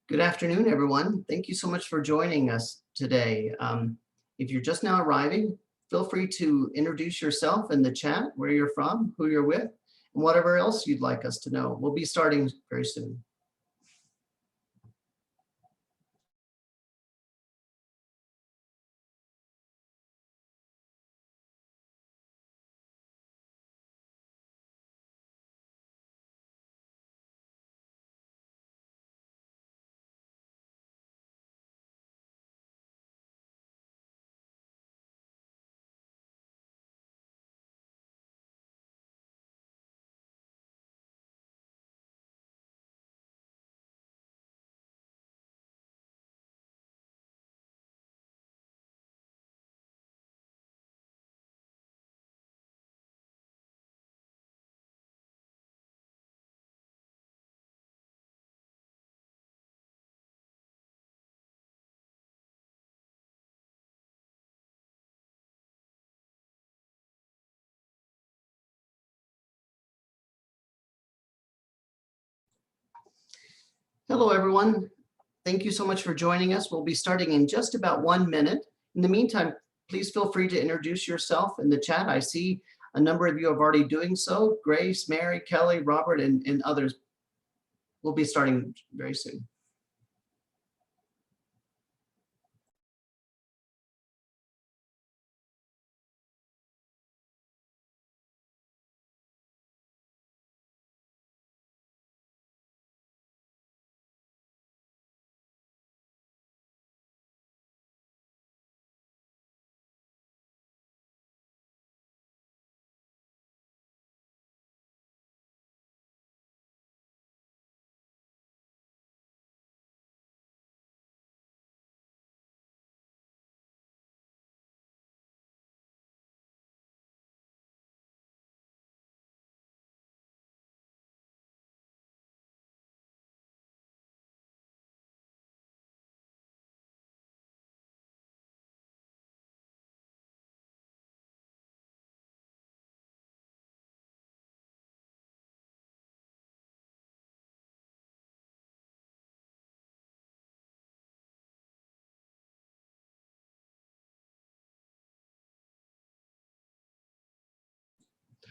Good afternoon, everyone. Thank you so much for joining us today. If you're just now arriving, feel free to introduce yourself in the chat, where you're from, who you're with, and whatever else you'd like us to know. We'll be starting very soon. Hello, everyone. Thank you so much for joining us. We'll be starting in just about 1 minute. In the meantime, please feel free to introduce yourself in the chat. I see a number of you have already doing so. Grace, Mary, Kelly, Robert, and others. We'll be starting very soon.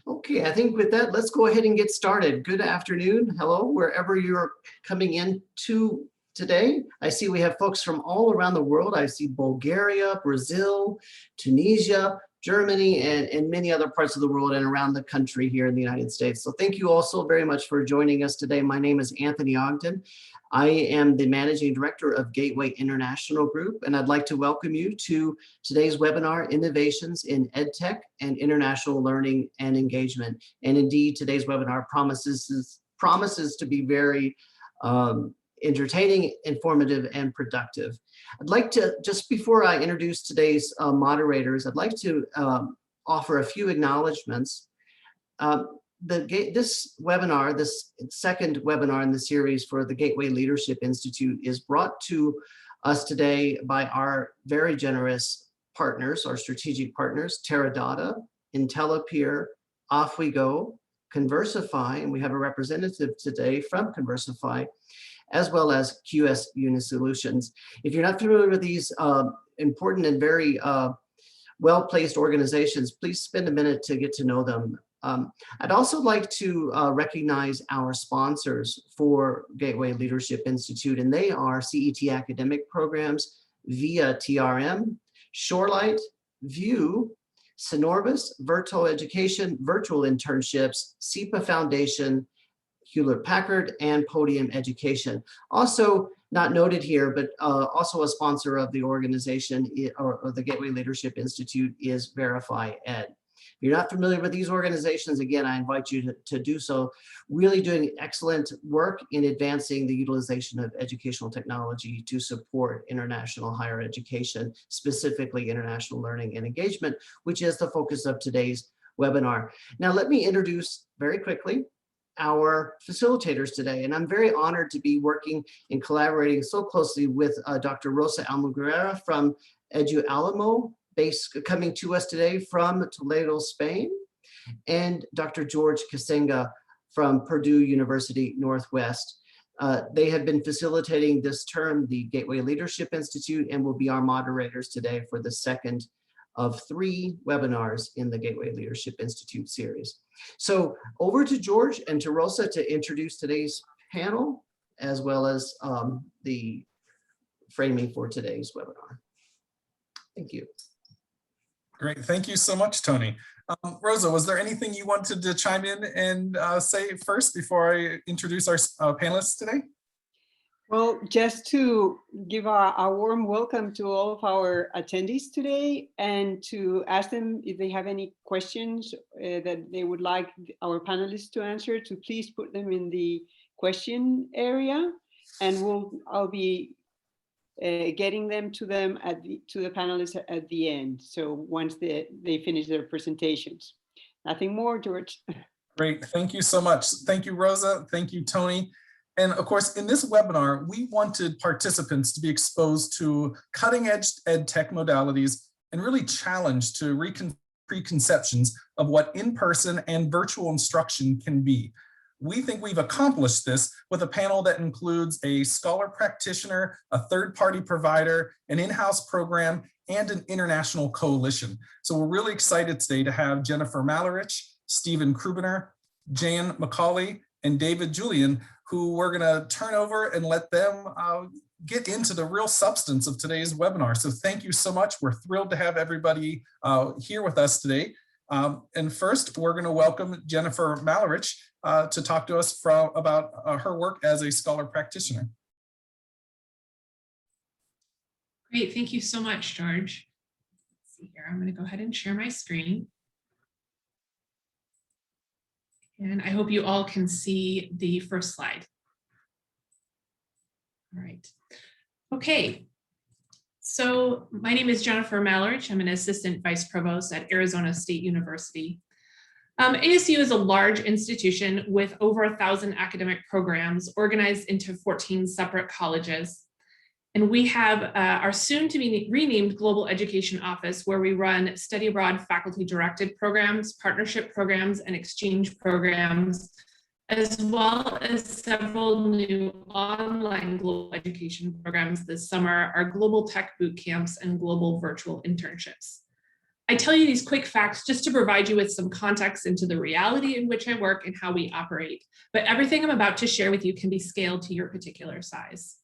Okay, I think with that, let's go ahead and get started. Good afternoon. Hello, wherever you're coming in to today. I see we have folks from all around the world. I see Bulgaria, Brazil, Tunisia, Germany, and many other parts of the world and around the country here in the United States. So thank you all so very much for joining us today. My name is Anthony Ogden. I am the Managing Director of Gateway International Group, and I'd like to welcome you to today's webinar, Innovations in EdTech and International Learning and Engagement. And indeed, today's webinar promises to be very entertaining, informative, and productive. I'd like to, just before I introduce today's moderators, I'd like to offer a few acknowledgements. This webinar, this second webinar in the series for the Gateway Leadership Institute, is brought to us today by our very generous partners, our strategic partners, Teradata, IntelliPeer, Off We Go, Conversify, and we have a representative today from Conversify, as well as QS Unisolutions. If you're not familiar with these important and very well-placed organizations, please spend a minute to get to know them. I'd also like to recognize our sponsors for Gateway Leadership Institute, and they are CET Academic Programs, via TRM, Shorelight, View, Synorbis, Virtual Education, Virtual Internships, SEPA Foundation, Hewlett-Packard, and Podium Education. Also not noted here, but also a sponsor of the organization or the Gateway Leadership Institute is Verify Ed. If you're not familiar with these organizations, again, I invite you to do so. Really doing excellent work in advancing the utilization of educational technology to support international higher education, specifically international learning and engagement, which is the focus of today's webinar. Now, let me introduce very quickly our facilitators today. And I'm very honored to be working and collaborating so closely with Dr. Rosa Almaguera from EduAlamo, coming to us today from Toledo, Spain, and Dr. George Kasenga from Purdue University Northwest. They have been facilitating this term, the Gateway Leadership Institute, and will be our moderators today for the second of 3 webinars in the Gateway Leadership Institute series. So over to George and to Rosa to introduce today's panel, as well as the framing for today's webinar. Thank you. Great, thank you so much, Tony. Rosa, was there anything you wanted to chime in and say first before I introduce our panelists today? Well, just to give a warm welcome to all of our attendees today and to ask them if they have any questions that they would like our panelists to answer, to please put them in the question area, and I'll be getting them to the panelists at the end. So once they finish their presentations. Nothing more, George. Great, thank you so much. Thank you, Rosa. Thank you, Tony. And of course, in this webinar, we wanted participants to be exposed to cutting-edge EdTech modalities and really challenged to preconceptions of what in-person and virtual instruction can be. We think we've accomplished this with a panel that includes a scholar practitioner, a third-party provider, an in-house program, and an international coalition. So we're really excited today to have Jennifer Malorich, Stephen Crubiner, Jan Macaulay, and David Julian, who we're going to turn over and let them get into the real substance of today's webinar. So thank you so much. We're thrilled to have everybody here with us today. And first, we're going to welcome Jennifer Malorich to talk to us about her work as a scholar practitioner. Great, thank you so much, George. Let's see here, I'm going to go ahead and share my screen. And I hope you all can see the first slide. All right. Okay. So my name is Jennifer Malorich. I'm an assistant vice provost at Arizona State University. ASU is a large institution with over 1,000 academic programs organized into 14 separate colleges. And we have our soon to be renamed Global Education Office, where we run study abroad faculty directed programs, partnership programs, and exchange programs, as well as several new online global education programs this summer, our global tech boot camps and global virtual internships. I tell you these quick facts just to provide you with some context into the reality in which I work and how we operate, but everything I'm about to share with you can be scaled to your particular size.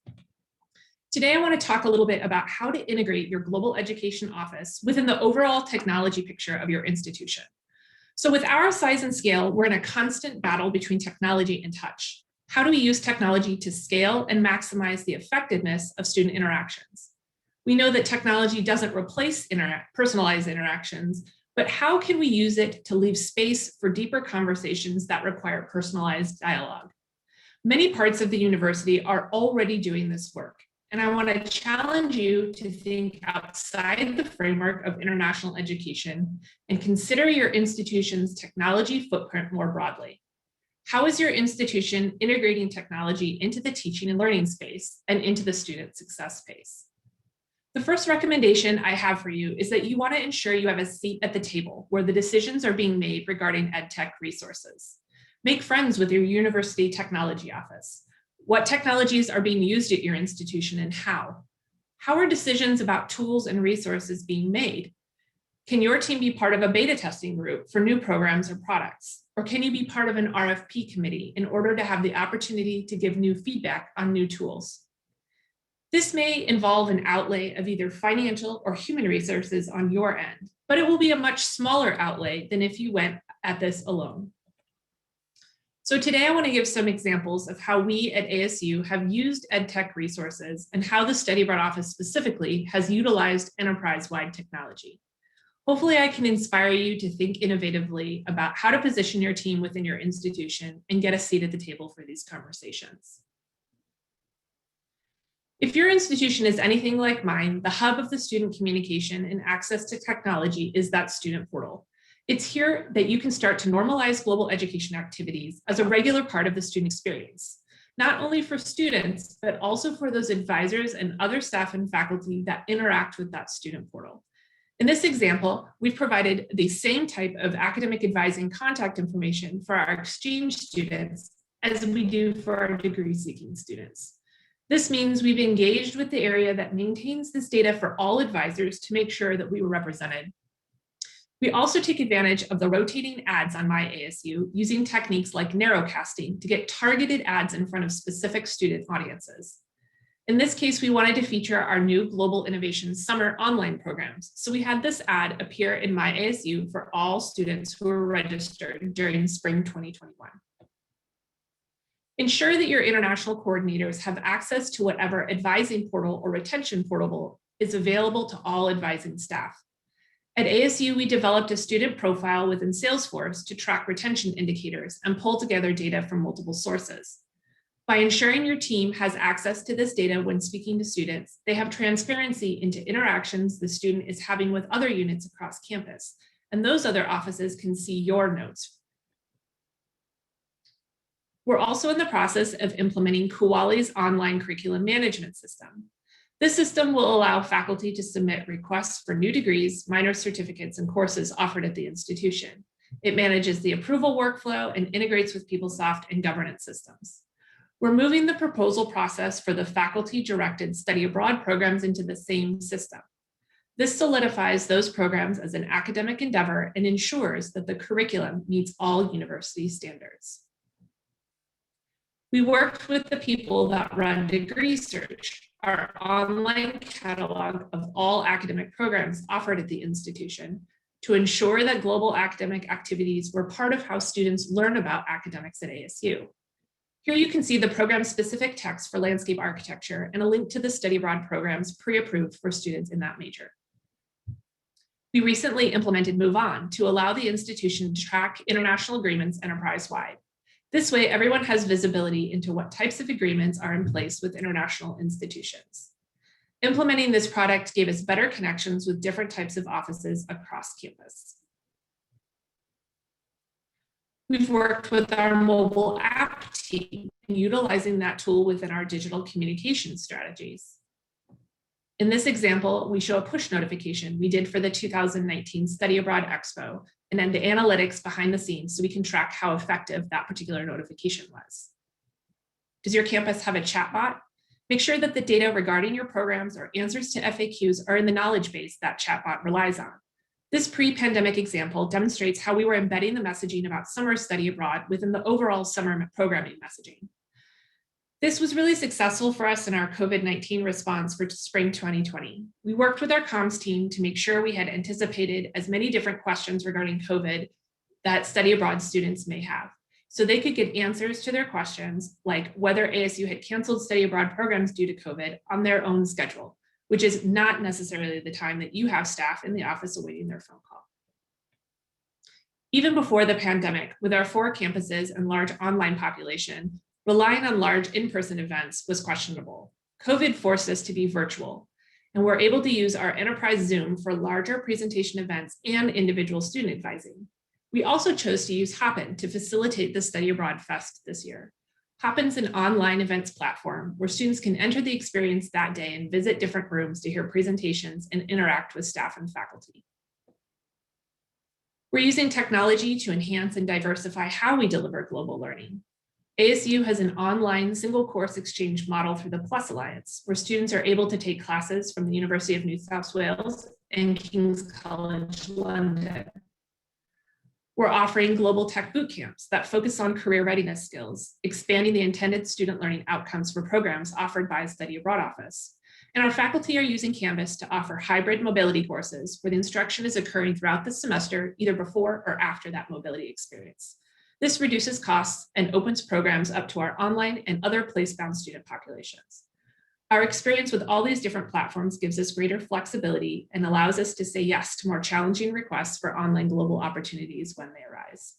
Today, I want to talk a little bit about how to integrate your global education office within the overall technology picture of your institution. So with our size and scale, we're in a constant battle between technology and touch. How do we use technology to scale and maximize the effectiveness of student interactions? We know that technology doesn't replace personalized interactions, but how can we use it to leave space for deeper conversations that require personalized dialogue? Many parts of the university are already doing this work. And I want to challenge you to think outside the framework of international education and consider your institution's technology footprint more broadly. How is your institution integrating technology into the teaching and learning space and into the student success space? The first recommendation I have for you is that you want to ensure you have a seat at the table where the decisions are being made regarding EdTech resources. Make friends with your university technology office. What technologies are being used at your institution and how? How are decisions about tools and resources being made? Can your team be part of a beta testing group for new programs or products? Or can you be part of an RFP committee in order to have the opportunity to give new feedback on new tools? This may involve an outlay of either financial or human resources on your end, but it will be a much smaller outlay than if you went at this alone. So today I want to give some examples of how we at ASU have used EdTech resources and how the Study Abroad Office specifically has utilized enterprise-wide technology. Hopefully I can inspire you to think innovatively about how to position your team within your institution and get a seat at the table for these conversations. If your institution is anything like mine, the hub of the student communication and access to technology is that student portal. It's here that you can start to normalize global education activities as a regular part of the student experience, not only for students, but also for those advisors and other staff and faculty that interact with that student portal. In this example, we've provided the same type of academic advising contact information for our exchange students as we do for our degree-seeking students. This means we've engaged with the area that maintains this data for all advisors to make sure that we were represented. We also take advantage of the rotating ads on My ASU using techniques like narrowcasting to get targeted ads in front of specific student audiences. In this case, we wanted to feature our new Global Innovation Summer online programs. So we had this ad appear in My ASU for all students who were registered during spring 2021. Ensure that your international coordinators have access to whatever advising portal or retention portal is available to all advising staff. At ASU, we developed a student profile within Salesforce to track retention indicators and pull together data from multiple sources. By ensuring your team has access to this data when speaking to students, they have transparency into interactions the student is having with other units across campus, and those other offices can see your notes. We're also in the process of implementing Kuali's online curriculum management system. This system will allow faculty to submit requests for new degrees, minor certificates, and courses offered at the institution. It manages the approval workflow and integrates with PeopleSoft and governance systems. We're moving the proposal process for the faculty-directed study abroad programs into the same system. This solidifies those programs as an academic endeavor and ensures that the curriculum meets all university standards. We worked with the people that run Degree Search, our online catalog of all academic programs offered at the institution, to ensure that global academic activities were part of how students learn about academics at ASU. Here you can see the program-specific text for landscape architecture and a link to the study abroad programs pre-approved for students in that major. We recently implemented Move On to allow the institution to track international agreements enterprise-wide. This way, everyone has visibility into what types of agreements are in place with international institutions. Implementing this product gave us better connections with different types of offices across campus. We've worked with our mobile app team, utilizing that tool within our digital communication strategies. In this example, we show a push notification we did for the 2019 Study Abroad Expo and then the analytics behind the scenes so we can track how effective that particular notification was. Does your campus have a chatbot? Make sure that the data regarding your programs or answers to FAQs are in the knowledge base that chatbot relies on. This pre-pandemic example demonstrates how we were embedding the messaging about summer study abroad within the overall summer programming messaging. This was really successful for us in our COVID-19 response for spring 2020. We worked with our comms team to make sure we had anticipated as many different questions regarding COVID that study abroad students may have, so they could get answers to their questions, like whether ASU had canceled study abroad programs due to COVID on their own schedule, which is not necessarily the time that you have staff in the office awaiting their phone call. Even before the pandemic, with our 4 campuses and large online population, relying on large in-person events was questionable. COVID forced us to be virtual, and we're able to use our enterprise Zoom for larger presentation events and individual student advising. We also chose to use Hoppin to facilitate the Study Abroad Fest this year. Hoppin's an online events platform where students can enter the experience that day and visit different rooms to hear presentations and interact with staff and faculty. We're using technology to enhance and diversify how we deliver global learning. ASU has an online single course exchange model through the Plus Alliance, where students are able to take classes from the University of New South Wales and King's College London. We're offering global tech boot camps that focus on career readiness skills, expanding the intended student learning outcomes for programs offered by a study abroad office. And our faculty are using Canvas to offer hybrid mobility courses where the instruction is occurring throughout the semester, either before or after that mobility experience. This reduces costs and opens programs up to our online and other place-bound student populations. Our experience with all these different platforms gives us greater flexibility and allows us to say yes to more challenging requests for online global opportunities when they arise.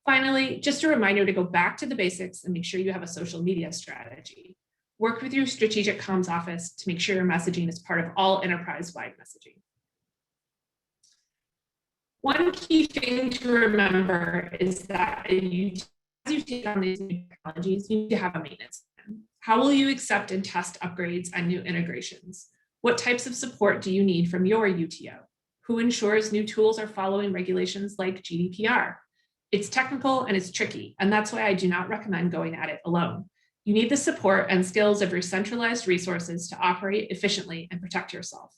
Finally, just a reminder to go back to the basics and make sure you have a social media strategy. Work with your strategic comms office to make sure your messaging is part of all enterprise-wide messaging. One key thing to remember is that as you take on these new technologies, you need to have a maintenance plan. How will you accept and test upgrades and new integrations? What types of support do you need from your UTO? Who ensures new tools are following regulations like GDPR? It's technical and it's tricky, and that's why I do not recommend going at it alone. You need the support and skills of your centralized resources to operate efficiently and protect yourself.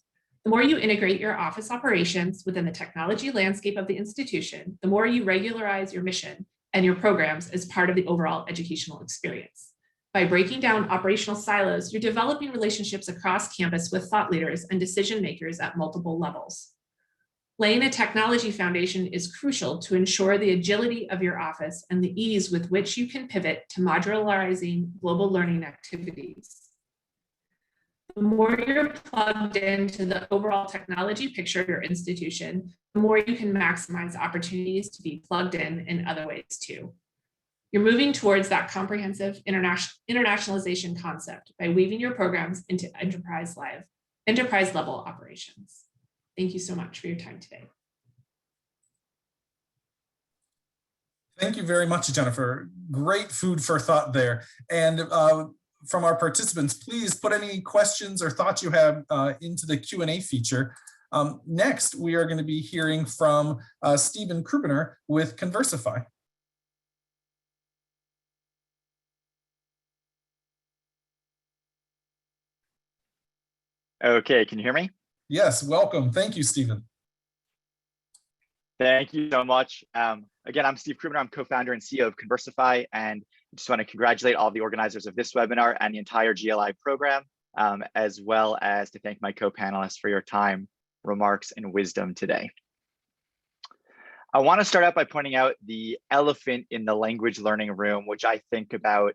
The more you integrate your office operations within the technology landscape of the institution, the more you regularize your mission and your programs as part of the overall educational experience. By breaking down operational silos, you're developing relationships across campus with thought leaders and decision makers at multiple levels. Laying a technology foundation is crucial to ensure the agility of your office and the ease with which you can pivot to modularizing global learning activities. The more you're plugged into the overall technology picture of your institution, the more you can maximize opportunities to be plugged in other ways too. You're moving towards that comprehensive internationalization concept by weaving your programs into enterprise level operations. Thank you so much for your time today. Thank you very much, Jennifer. Great food for thought there. And from our participants, please put any questions or thoughts you have into the Q&A feature. Next, we are going to be hearing from Stephen Crubiner with Conversify. Okay, can you hear me? Yes, welcome. Thank you, Stephen. Thank you so much. Again, I'm Steve Crubiner. I'm co-founder and CEO of Conversify, and I just want to congratulate all the organizers of this webinar and the entire GLI program, as well as to thank my co-panelists for your time, remarks, and wisdom today. I want to start out by pointing out the elephant in the language learning room, which I think about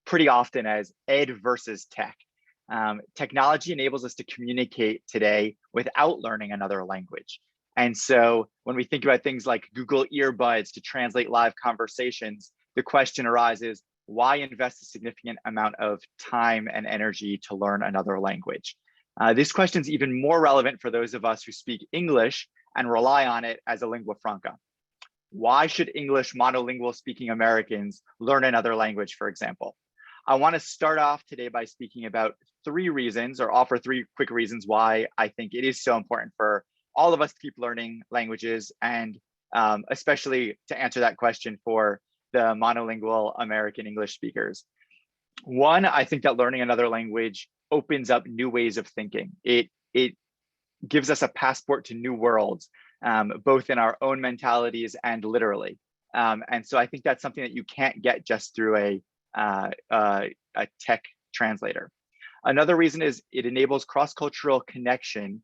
pretty often as ed versus tech. Technology enables us to communicate today without learning another language. And so when we think about things like Google earbuds to translate live conversations, the question arises, why invest a significant amount of time and energy to learn another language? This question is even more relevant for those of us who speak English and rely on it as a lingua franca. Why should English monolingual speaking Americans learn another language, for example? I want to start off today by speaking about 3 reasons, or offer 3 quick reasons why I think it is so important for all of us to keep learning languages, and especially to answer that question for the monolingual American English speakers. One, I think that learning another language opens up new ways of thinking. It gives us a passport to new worlds, both in our own mentalities and literally. And so I think that's something that you can't get just through a tech translator. Another reason is it enables cross-cultural connection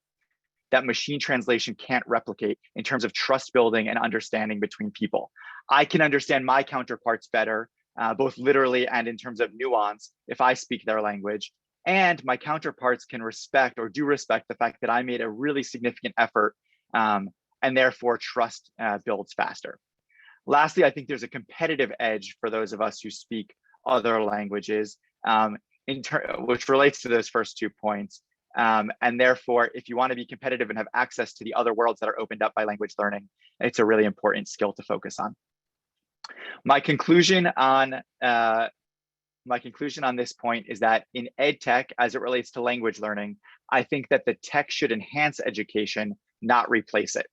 that machine translation can't replicate in terms of trust building and understanding between people. I can understand my counterparts better, both literally and in terms of nuance, if I speak their language. And my counterparts can respect, or do respect, the fact that I made a really significant effort, and therefore trust builds faster. Lastly, I think there's a competitive edge for those of us who speak other languages, which relates to those first 2 points. And therefore, if you want to be competitive and have access to the other worlds that are opened up by language learning, it's a really important skill to focus on. My conclusion on this point is that in EdTech, as it relates to language learning, I think that the tech should enhance education, not replace it.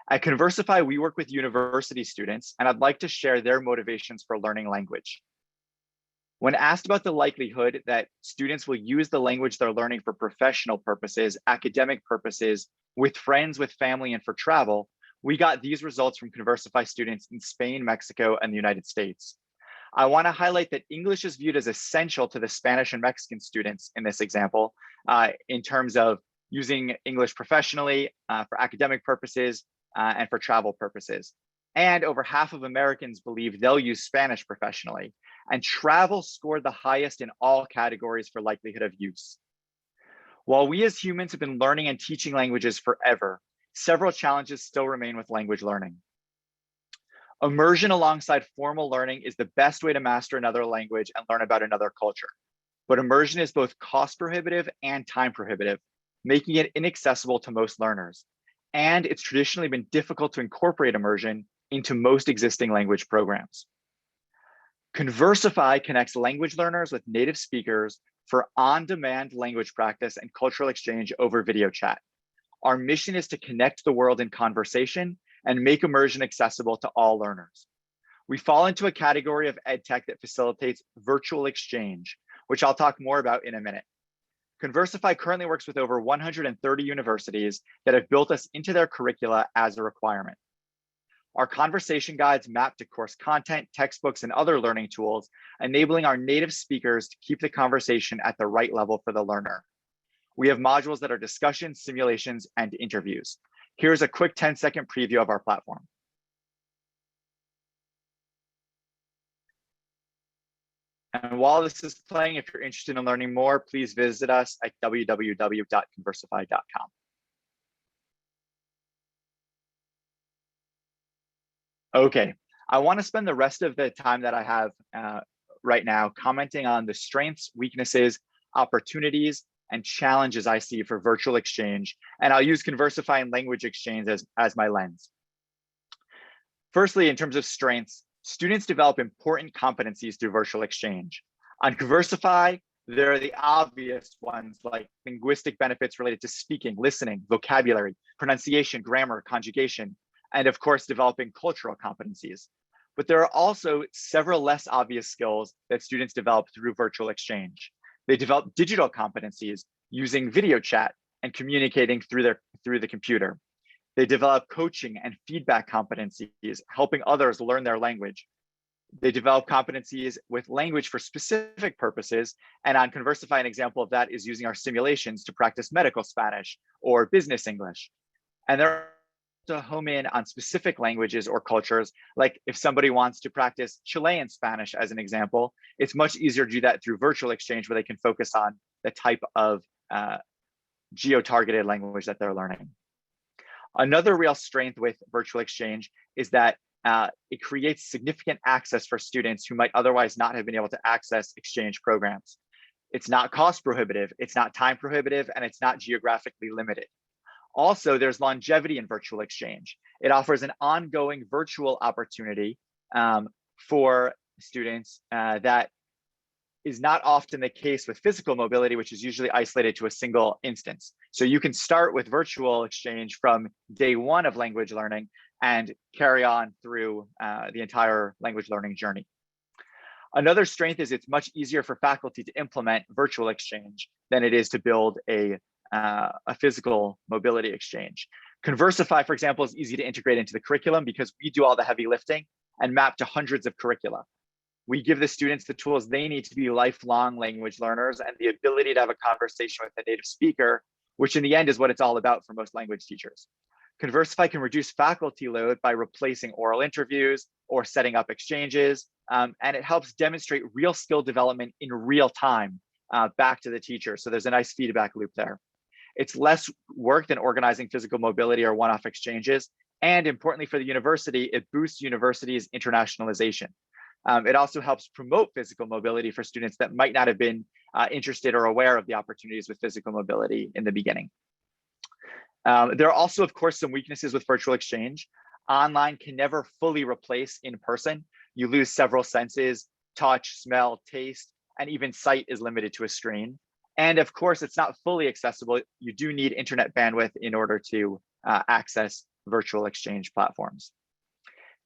At Conversify, we work with university students, and I'd like to share their motivations for learning language. When asked about the likelihood that students will use the language they're learning for professional purposes, academic purposes, with friends, with family, and for travel, we got these results from Conversify students in Spain, Mexico, and the United States. I want to highlight that English is viewed as essential to the Spanish and Mexican students in this example, in terms of using English professionally, for academic purposes, and for travel purposes. And over half of Americans believe they'll use Spanish professionally. And travel scored the highest in all categories for likelihood of use. While we as humans have been learning and teaching languages forever, several challenges still remain with language learning. Immersion alongside formal learning is the best way to master another language and learn about another culture. But immersion is both cost prohibitive and time prohibitive, making it inaccessible to most learners. And it's traditionally been difficult to incorporate immersion into most existing language programs. Conversify connects language learners with native speakers for on-demand language practice and cultural exchange over video chat. Our mission is to connect the world in conversation and make immersion accessible to all learners. We fall into a category of EdTech that facilitates virtual exchange, which I'll talk more about in a minute. Conversify currently works with over 130 universities that have built us into their curricula as a requirement. Our conversation guides map to course content, textbooks, and other learning tools, enabling our native speakers to keep the conversation at the right level for the learner. We have modules that are discussions, simulations, and interviews. Here's a quick 10-second preview of our platform. And while this is playing, if you're interested in learning more, please visit us at www.conversify.com. Okay, I want to spend the rest of the time that I have right now commenting on the strengths, weaknesses, opportunities, and challenges I see for virtual exchange. And I'll use Conversify and language exchange as my lens. Firstly, in terms of strengths, students develop important competencies through virtual exchange. On Conversify, there are the obvious ones like linguistic benefits related to speaking, listening, vocabulary, pronunciation, grammar, conjugation, and of course, developing cultural competencies. But there are also several less obvious skills that students develop through virtual exchange. They develop digital competencies using video chat and communicating through the computer. They develop coaching and feedback competencies, helping others learn their language. They develop competencies with language for specific purposes. And on Conversify, an example of that is using our simulations to practice medical Spanish or business English. And they're to home in on specific languages or cultures, like if somebody wants to practice Chilean Spanish as an example, it's much easier to do that through virtual exchange where they can focus on the type of geo-targeted language that they're learning. Another real strength with virtual exchange is that it creates significant access for students who might otherwise not have been able to access exchange programs. It's not cost prohibitive, it's not time prohibitive, and it's not geographically limited. Also, there's longevity in virtual exchange. It offers an ongoing virtual opportunity for students that is not often the case with physical mobility, which is usually isolated to a single instance. So you can start with virtual exchange from day one of language learning and carry on through the entire language learning journey. Another strength is it's much easier for faculty to implement virtual exchange than it is to build a physical mobility exchange. Conversify, for example, is easy to integrate into the curriculum because we do all the heavy lifting and map to hundreds of curricula. We give the students the tools they need to be lifelong language learners and the ability to have a conversation with a native speaker, which in the end is what it's all about for most language teachers. Conversify can reduce faculty load by replacing oral interviews or setting up exchanges, and it helps demonstrate real skill development in real time back to the teacher. So there's a nice feedback loop there. It's less work than organizing physical mobility or one-off exchanges. And importantly for the university, it boosts university's internationalization. It also helps promote physical mobility for students that might not have been interested or aware of the opportunities with physical mobility in the beginning. There are also, of course, some weaknesses with virtual exchange. Online can never fully replace in person. You lose several senses, touch, smell, taste, and even sight is limited to a screen. And of course, it's not fully accessible. You do need internet bandwidth in order to access virtual exchange platforms.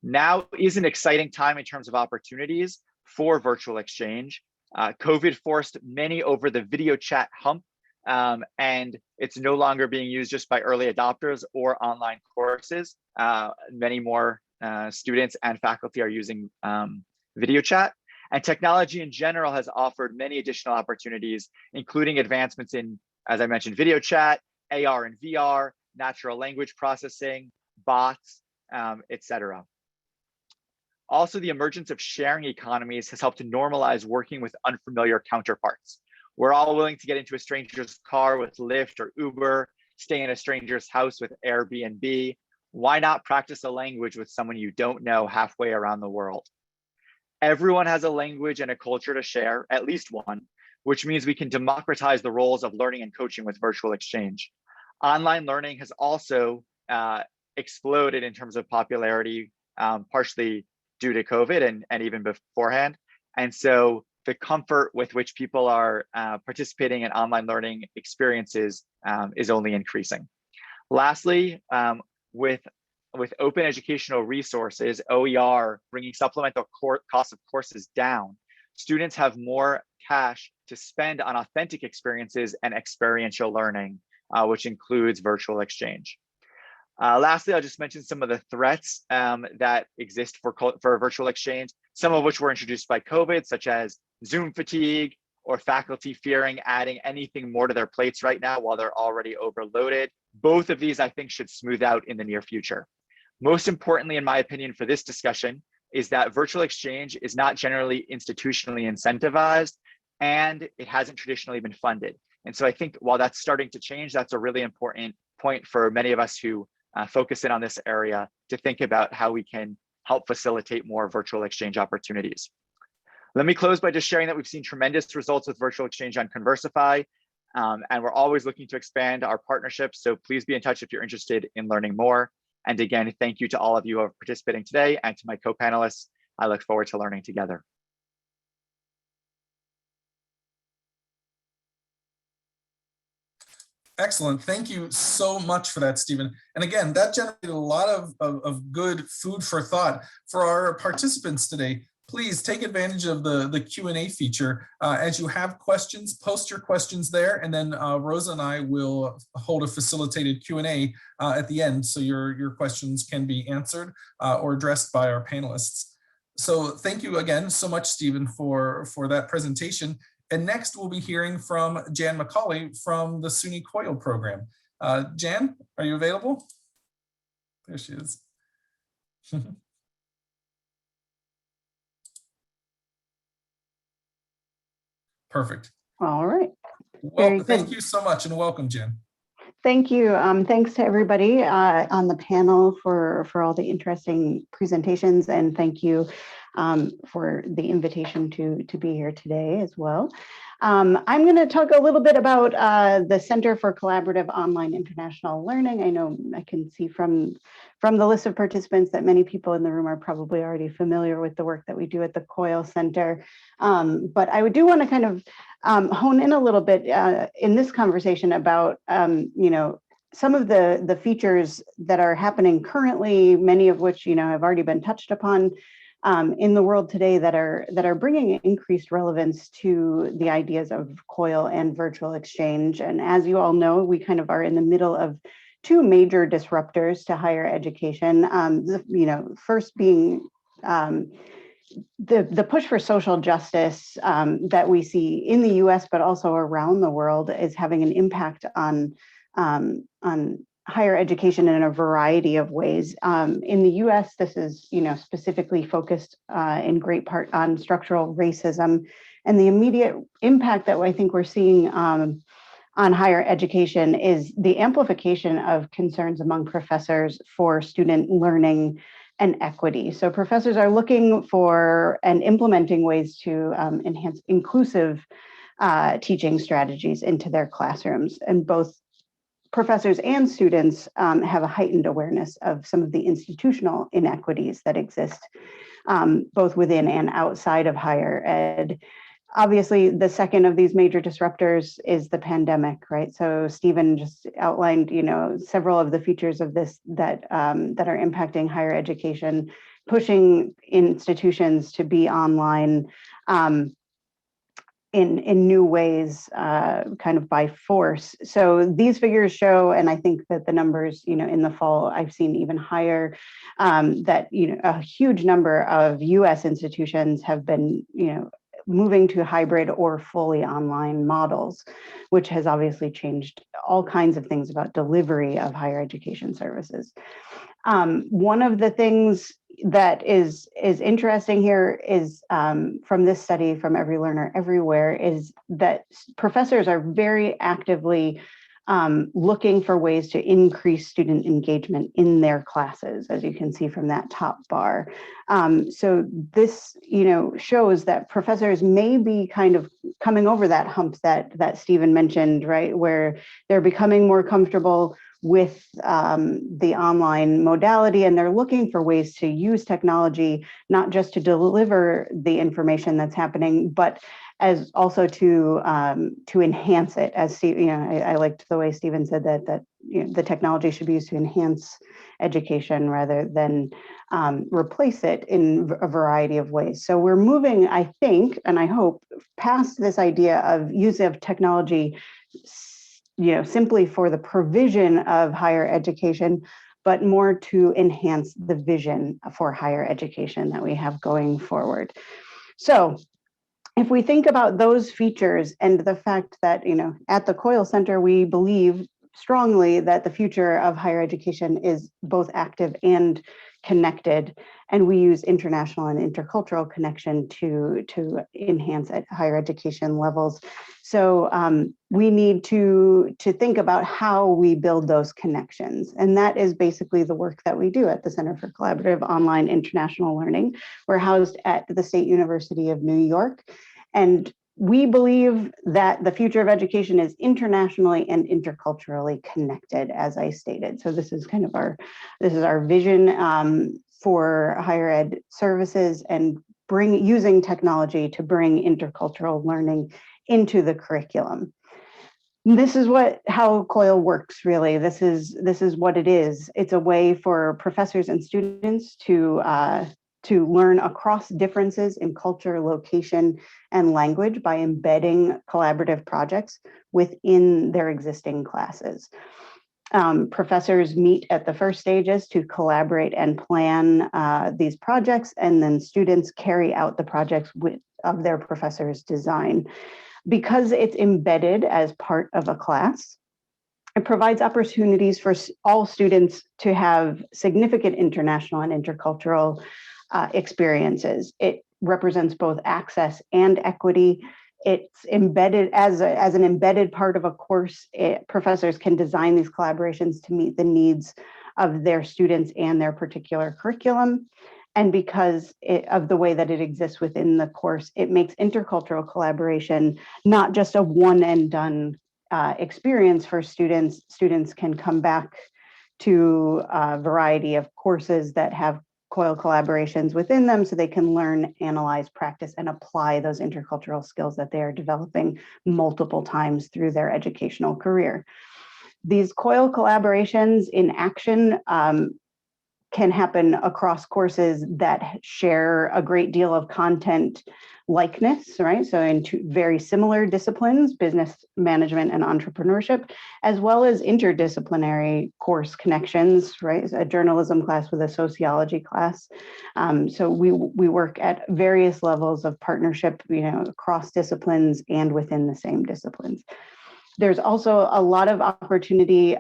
Now is an exciting time in terms of opportunities for virtual exchange. COVID forced many over the video chat hump, and it's no longer being used just by early adopters or online courses. Many more students and faculty are using video chat. And technology in general has offered many additional opportunities, including advancements in, as I mentioned, video chat, AR and VR, natural language processing, bots, etc. Also, the emergence of sharing economies has helped to normalize working with unfamiliar counterparts. We're all willing to get into a stranger's car with Lyft or Uber, stay in a stranger's house with Airbnb. Why not practice a language with someone you don't know halfway around the world? Everyone has a language and a culture to share, at least one, which means we can democratize the roles of learning and coaching with virtual exchange. Online learning has also exploded in terms of popularity, partially due to COVID and even beforehand. And so the comfort with which people are participating in online learning experiences is only increasing. Lastly, with with open educational resources, OER, bringing supplemental cost of courses down, students have more cash to spend on authentic experiences and experiential learning, which includes virtual exchange. Lastly, I'll just mention some of the threats that exist for virtual exchange, some of which were introduced by COVID, such as Zoom fatigue or faculty fearing adding anything more to their plates right now while they're already overloaded. Both of these, I think, should smooth out in the near future. Most importantly, in my opinion, for this discussion, is that virtual exchange is not generally institutionally incentivized, and it hasn't traditionally been funded. And so I think while that's starting to change, that's a really important point for many of us who focus in on this area to think about how we can help facilitate more virtual exchange opportunities. Let me close by just sharing that we've seen tremendous results with virtual exchange on Conversify, and we're always looking to expand our partnerships. So please be in touch if you're interested in learning more. And again, thank you to all of you who are participating today and to my co-panelists. I look forward to learning together. Excellent. Thank you so much for that, Stephen. And again, that generated a lot of good food for thought for our participants today. Please take advantage of the Q&A feature. As you have questions, post your questions there, and then Rosa and I will hold a facilitated Q&A at the end, so your questions can be answered or addressed by our panelists. So thank you again so much, Stephen, for that presentation. And next we'll be hearing from Jan Macaulay from the SUNY Coil program. Jan, are you available? There she is. Perfect. All right. Well, thank you so much and welcome, Jan. Thank you. Thanks to everybody on the panel for all the interesting presentations, and thank you for the invitation to be here today as well. I'm going to talk a little bit about the Center for Collaborative Online International Learning. I know I can see from the list of participants that many people in the room are probably already familiar with the work that we do at the Coil Center. But I do want to kind of hone in a little bit in this conversation about, some of the features that are happening currently, many of which, have already been touched upon in the world today that are bringing increased relevance to the ideas of COIL and virtual exchange. And as you all know, we kind of are in the middle of two major disruptors to higher education. First being the push for social justice that we see in the U.S. but also around the world is having an impact on higher education in a variety of ways. In the US, this is specifically focused in great part on structural racism, and the immediate impact that I think we're seeing on higher education is the amplification of concerns among professors for student learning and equity. So professors are looking for and implementing ways to enhance inclusive teaching strategies into their classrooms, and both professors and students have a heightened awareness of some of the institutional inequities that exist both within and outside of higher ed. Obviously, the second of these major disruptors is the pandemic, right? So Stephen just outlined, several of the features of this that are impacting higher education, pushing institutions to be online in new ways, kind of by force. So these figures show, and I think that the numbers, in the fall, I've seen even higher, that, a huge number of US institutions have been, moving to hybrid or fully online models, which has obviously changed all kinds of things about delivery of higher education services. One of the things that is interesting here is from this study from Every Learner Everywhere is that professors are very actively looking for ways to increase student engagement in their classes, as you can see from that top bar. So this, shows that professors may be kind of coming over that hump that Stephen mentioned, right, where they're becoming more comfortable with the online modality, and they're looking for ways to use technology, not just to deliver the information that's happening, but as also to enhance it. As Steve, I liked the way Stephen said that the technology should be used to enhance education rather than replace it in a variety of ways. So we're moving, I think, and I hope, past this idea of use of technology, simply for the provision of higher education, but more to enhance the vision for higher education that we have going forward. So if we think about those features and the fact that, at the Coil Center, we believe strongly that the future of higher education is both active and connected, and we use international and intercultural connection to enhance at higher education levels. So we need to think about how we build those connections, and that is basically the work that we do at the Center for Collaborative Online International Learning. We're housed at the State University of New York, and we believe that the future of education is internationally and interculturally connected, as I stated. So this is kind of our vision for higher ed services, and using technology to bring intercultural learning into the curriculum. This is how Coil works, really. This is what it is. It's a way for professors and students to learn across differences in culture, location, and language by embedding collaborative projects within their existing classes. Professors meet at the first stages to collaborate and plan these projects, and then students carry out the projects of their professor's design. Because it's embedded as part of a class, it provides opportunities for all students to have significant international and intercultural experiences. It represents both access and equity. It's embedded as an embedded part of a course. Professors can design these collaborations to meet the needs of their students and their particular curriculum. And because of the way that it exists within the course, it makes intercultural collaboration not just a one and done experience for students. Students can come back to a variety of courses that have Coil collaborations within them, so they can learn, analyze, practice, and apply those intercultural skills that they are developing multiple times through their educational career. These Coil collaborations in action can happen across courses that share a great deal of content likeness, right? So in two very similar disciplines, business management and entrepreneurship, as well as interdisciplinary course connections, right? A journalism class with a sociology class. So we work at various levels of partnership, across disciplines and within the same disciplines. There's also a lot of opportunity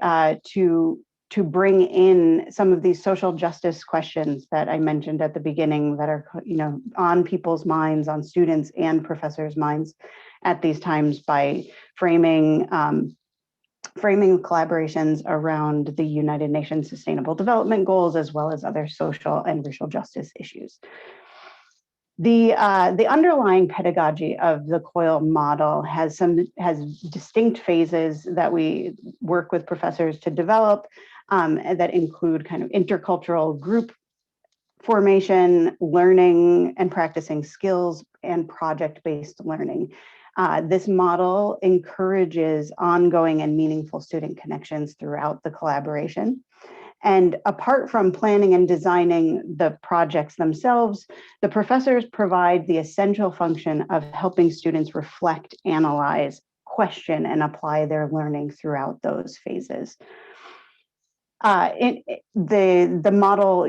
to bring in some of these social justice questions that I mentioned at the beginning that are, on people's minds, on students and professors' minds at these times by framing collaborations around the United Nations Sustainable Development Goals, as well as other social and racial justice issues. The underlying pedagogy of the Coil model has distinct phases that we work with professors to develop, that include kind of intercultural group formation, learning and practicing skills, and project-based learning. This model encourages ongoing and meaningful student connections throughout the collaboration. And apart from planning and designing the projects themselves, the professors provide the essential function of helping students reflect, analyze, question, and apply their learning throughout those phases. The model,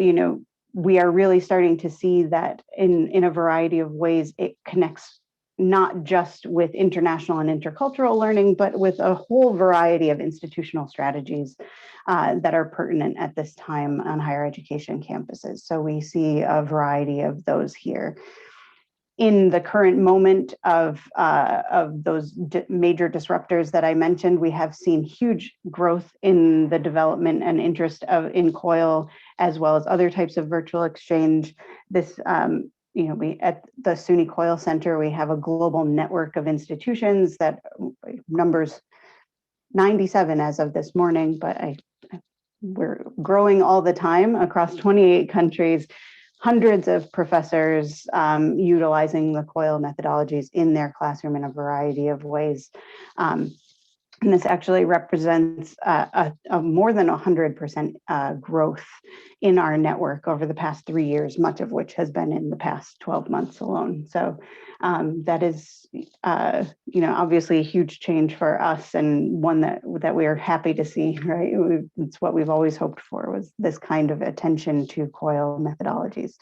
we are really starting to see that in a variety of ways, it connects not just with international and intercultural learning, but with a whole variety of institutional strategies that are pertinent at this time on higher education campuses. So we see a variety of those here. In the current moment of those major disruptors that I mentioned, we have seen huge growth in the development and interest in Coil, as well as other types of virtual exchange. This, we at the SUNY Coil Center, we have a global network of institutions that numbers 97 as of this morning, but we're growing all the time across 28 countries. Hundreds of professors utilizing the Coil methodologies in their classroom in a variety of ways. And this actually represents a more than 100% growth in our network over the past 3 years, much of which has been in the past 12 months alone. So that is, obviously a huge change for us, and one that we are happy to see, right? It's what we've always hoped for, was this kind of attention to COIL methodologies.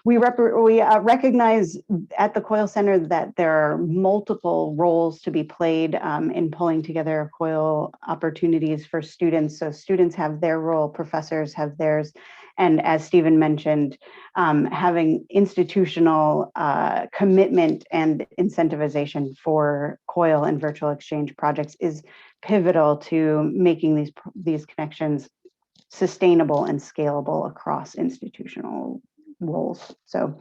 We recognize at the Coil Center that there are multiple roles to be played in pulling together COIL opportunities for students. So students have their role, professors have theirs, and as Stephen mentioned, having institutional commitment and incentivization for COIL and virtual exchange projects is pivotal to making these connections sustainable and scalable across institutional roles. So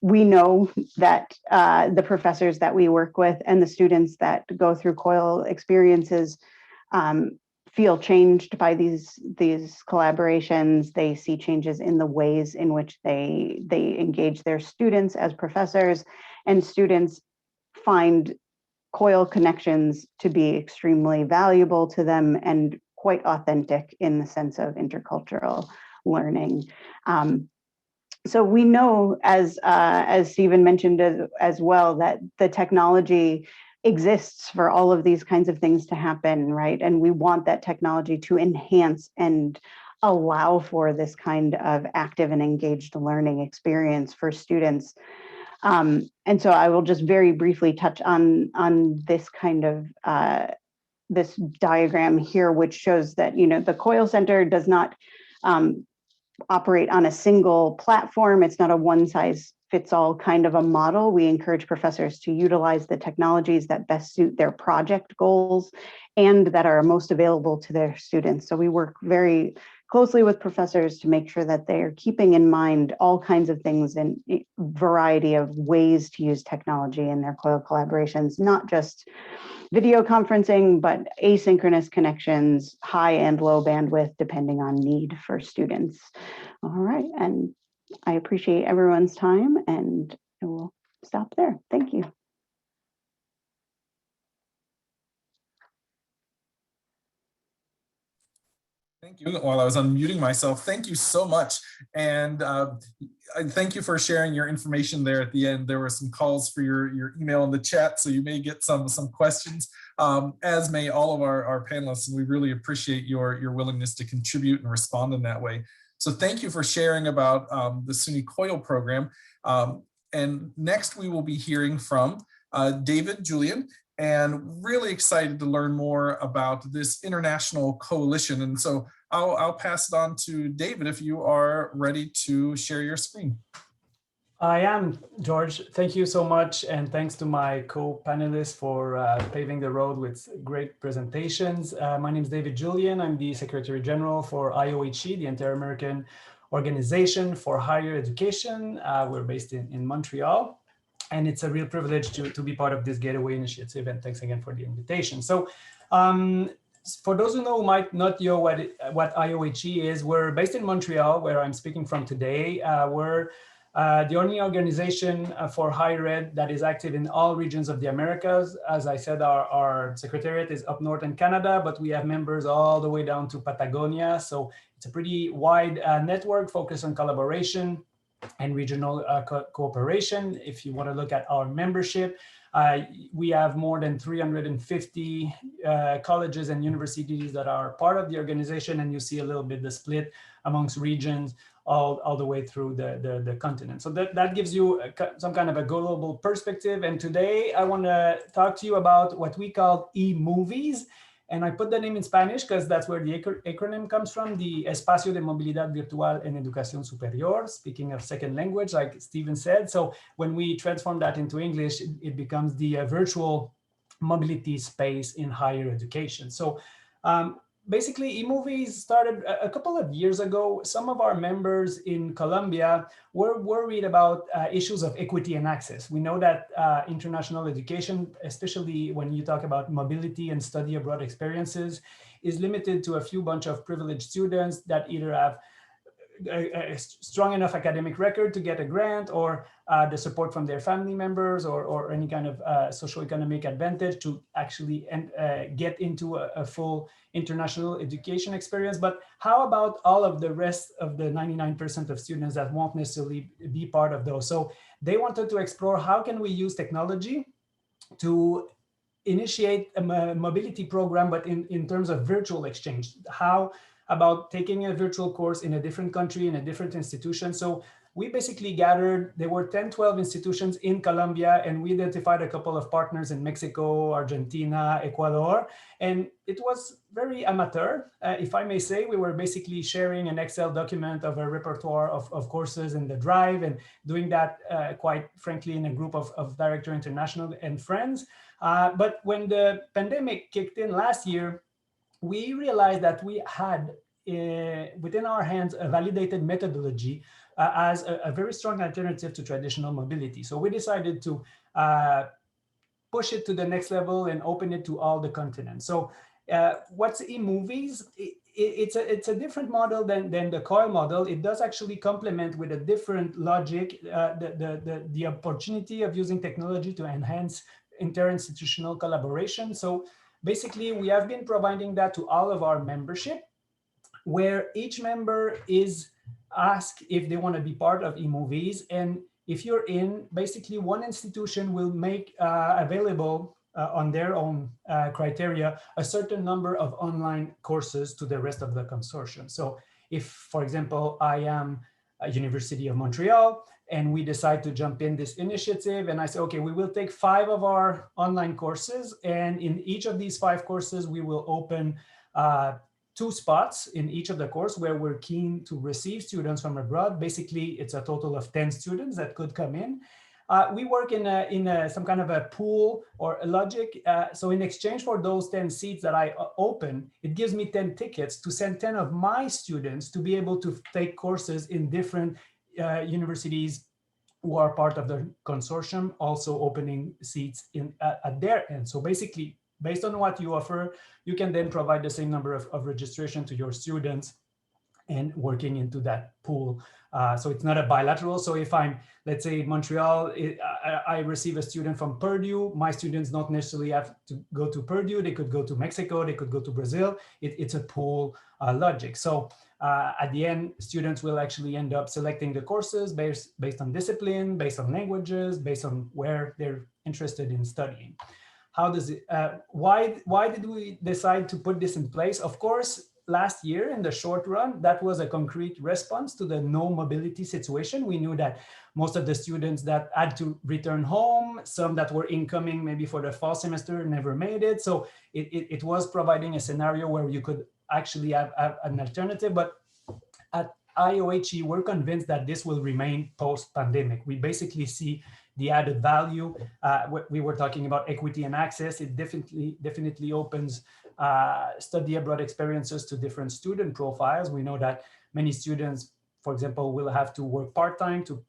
we know that the professors that we work with and the students that go through COIL experiences feel changed by these collaborations. They see changes in the ways in which they engage their students as professors, and students find COIL connections to be extremely valuable to them and quite authentic in the sense of intercultural learning. So we know, as Stephen mentioned as well, that the technology exists for all of these kinds of things to happen, right? And we want that technology to enhance and allow for this kind of active and engaged learning experience for students. And so I will just very briefly touch on this kind of this diagram here, which shows that the Coil Center does not operate on a single platform. It's not a one-size-fits-all kind of a model. We encourage professors to utilize the technologies that best suit their project goals and that are most available to their students. So we work very closely with professors to make sure that they're keeping in mind all kinds of things and a variety of ways to use technology in their COIL collaborations, not just video conferencing, but asynchronous connections, high and low bandwidth, depending on need for students. All right, and I appreciate everyone's time, and I will stop there. Thank you. Thank you. While I was unmuting myself, thank you so much. And thank you for sharing your information there at the end. There were some calls for your email in the chat, so you may get some questions, as may all of our panelists. And we really appreciate your willingness to contribute and respond in that way. So thank you for sharing about the SUNY COIL program. And next we will be hearing from David Julian, and really excited to learn more about this international coalition. And so I'll pass it on to David if you are ready to share your screen. I am, George. Thank you so much. And thanks to my co-panelists for paving the road with great presentations. My name is David Julian. I'm the Secretary General for IOHE, the Inter-American Organization for Higher Education. We're based in Montreal. And it's a real privilege to be part of this Gateway Initiative. And thanks again for the invitation. So for those who might not know what IOHE is, we're based in Montreal, where I'm speaking from today. We're the only organization for higher ed that is active in all regions of the Americas. As I said, our secretariat is up north in Canada, but we have members all the way down to Patagonia. So it's a pretty wide network focused on collaboration and regional cooperation. If you want to look at our membership, we have more than 350 colleges and universities that are part of the organization, and you see a little bit the split amongst regions all the way through the continent. So that gives you some kind of a global perspective. And today I want to talk to you about what we call e-movies. And I put the name in Spanish because that's where the acronym comes from, the Espacio de Movilidad Virtual en Educación Superior, speaking of second language, like Stephen said. So when we transform that into English, it becomes the virtual mobility space in higher education. So basically, e-movies started a couple of years ago. Some of our members in Colombia were worried about issues of equity and access. We know that international education, especially when you talk about mobility and study abroad experiences, is limited to a few bunch of privileged students that either have a strong enough academic record to get a grant, or the support from their family members, or any kind of socioeconomic advantage to actually get into a full international education experience. But how about all of the rest of the 99% of students that won't necessarily be part of those? So they wanted to explore how can we use technology to initiate a mobility program, but in terms of virtual exchange. How about taking a virtual course in a different country, in a different institution? So we basically gathered, there were 10, 12 institutions in Colombia, and we identified a couple of partners in Mexico, Argentina, Ecuador, and it was very amateur, if I may say. We were basically sharing an Excel document of a repertoire of courses in the Drive, and doing that quite frankly in a group of Director International and friends. But when the pandemic kicked in last year, we realized that we had within our hands a validated methodology as a very strong alternative to traditional mobility. So we decided to push it to the next level and open it to all the continents. So what's eMovies? It's a different model than the Coil model. It does actually complement with a different logic the opportunity of using technology to enhance interinstitutional collaboration. So basically, we have been providing that to all of our membership, where each member is asked if they want to be part of eMovies. And if you're in, basically one institution will make available on their own criteria a certain number of online courses to the rest of the consortium. So if, for example, I am a University of Montreal, and we decide to jump in this initiative, and I say, okay, we will take 5 of our online courses, and in each of these 5 courses, we will open 2 spots in each of the course where we're keen to receive students from abroad. Basically, it's a total of 10 students that could come in. We work in some kind of a pool or a logic. So in exchange for those 10 seats that I open, it gives me 10 tickets to send 10 of my students to be able to take courses in different universities who are part of the consortium, also opening seats at their end. So basically, based on what you offer, you can then provide the same number of registration to your students and working into that pool. So it's not a bilateral. So if I'm, let's say, Montreal, I receive a student from Purdue, my students don't necessarily have to go to Purdue. They could go to Mexico, they could go to Brazil. It's a pool logic. So at the end, students will actually end up selecting the courses based on discipline, based on languages, based on where they're interested in studying. How does it, why did we decide to put this in place? Of course, last year in the short run, that was a concrete response to the no mobility situation. We knew that most of the students that had to return home, some that were incoming maybe for the fall semester never made it. So it was providing a scenario where you could actually have an alternative. But at IOHE, we're convinced that this will remain post-pandemic. We basically see the added value. We were talking about equity and access. It definitely opens study abroad experiences to different student profiles. We know that many students, for example, will have to work part-time to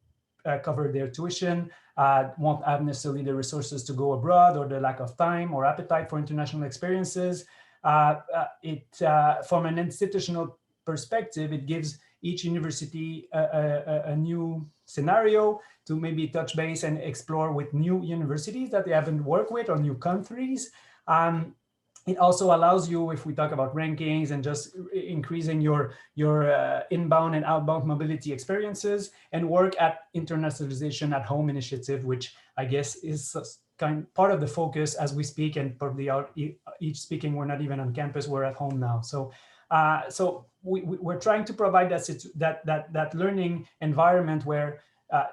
cover their tuition, won't have necessarily the resources to go abroad, or the lack of time or appetite for international experiences. From an institutional perspective, it gives each university a new scenario to maybe touch base and explore with new universities that they haven't worked with, or new countries. It also allows you, if we talk about rankings and just increasing your inbound and outbound mobility experiences, and work at internationalization at home initiative, which I guess is part of the focus as we speak, and probably each speaking, we're not even on campus, we're at home now. So we're trying to provide that learning environment where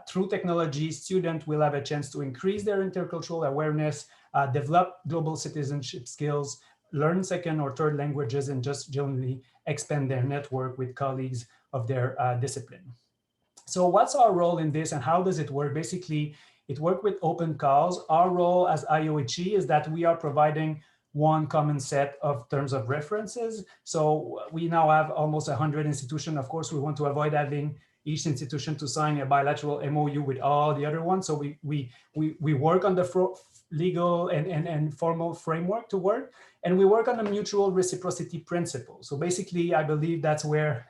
through technology, students will have a chance to increase their intercultural awareness, develop global citizenship skills, learn second or third languages, and just generally expand their network with colleagues of their discipline. So what's our role in this, and how does it work? Basically, it works with open calls. Our role as IOHE is that we are providing one common set of terms of references. So we now have almost 100 institutions. Of course, we want to avoid having each institution to sign a bilateral MOU with all the other ones. So we work on the legal and formal framework to work, and we work on a mutual reciprocity principle. So basically, I believe that's where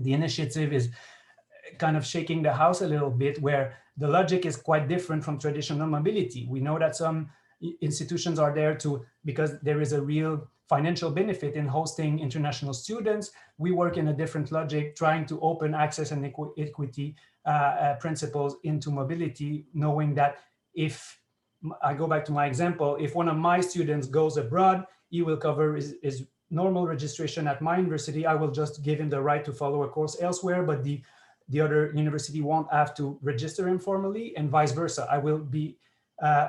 the initiative is kind of shaking the house a little bit, where the logic is quite different from traditional mobility. We know that some institutions are there because there is a real financial benefit in hosting international students. We work in a different logic, trying to open access and equity principles into mobility, knowing that if I go back to my example, if one of my students goes abroad, he will cover his normal registration at my university. I will just give him the right to follow a course elsewhere, but the other university won't have to register him formally, and vice versa.